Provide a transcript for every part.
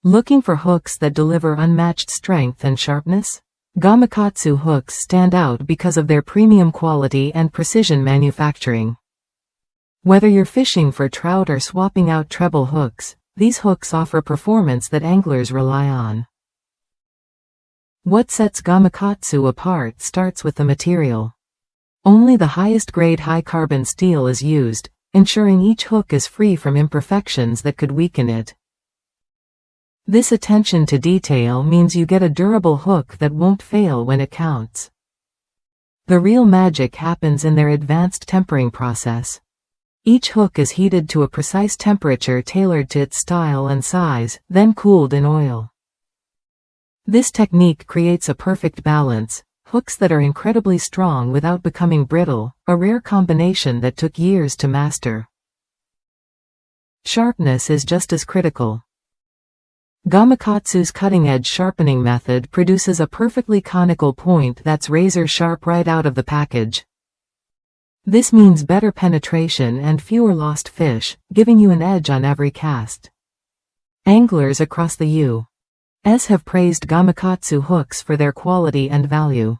Looking for hooks that deliver unmatched strength and sharpness? Gamakatsu hooks stand out because of their premium quality and precision manufacturing. Whether you're fishing for trout or swapping out treble hooks, these hooks offer performance that anglers rely on. What sets Gamakatsu apart starts with the material. Only the highest grade high-carbon steel is used, ensuring each hook is free from imperfections that could weaken it. This attention to detail means you get a durable hook that won't fail when it counts. The real magic happens in their advanced tempering process. Each hook is heated to a precise temperature tailored to its style and size, then cooled in oil. This technique creates a perfect balance, hooks that are incredibly strong without becoming brittle, a rare combination that took years to master. Sharpness is just as critical. Gamakatsu's cutting-edge sharpening method produces a perfectly conical point that's razor-sharp right out of the package. This means better penetration and fewer lost fish, giving you an edge on every cast. Anglers across the U.S. have praised Gamakatsu hooks for their quality and value.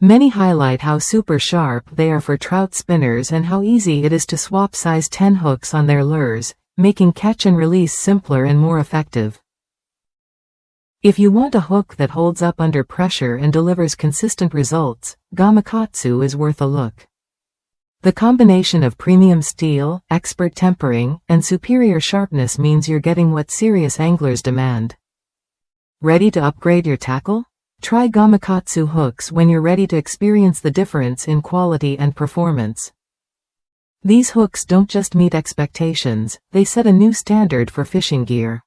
Many highlight how super sharp they are for trout spinners and how easy it is to swap size 10 hooks on their lures, making catch and release simpler and more effective. If you want a hook that holds up under pressure and delivers consistent results, Gamakatsu is worth a look. The combination of premium steel, expert tempering, and superior sharpness means you're getting what serious anglers demand. Ready to upgrade your tackle? Try Gamakatsu hooks when you're ready to experience the difference in quality and performance. These hooks don't just meet expectations, they set a new standard for fishing gear.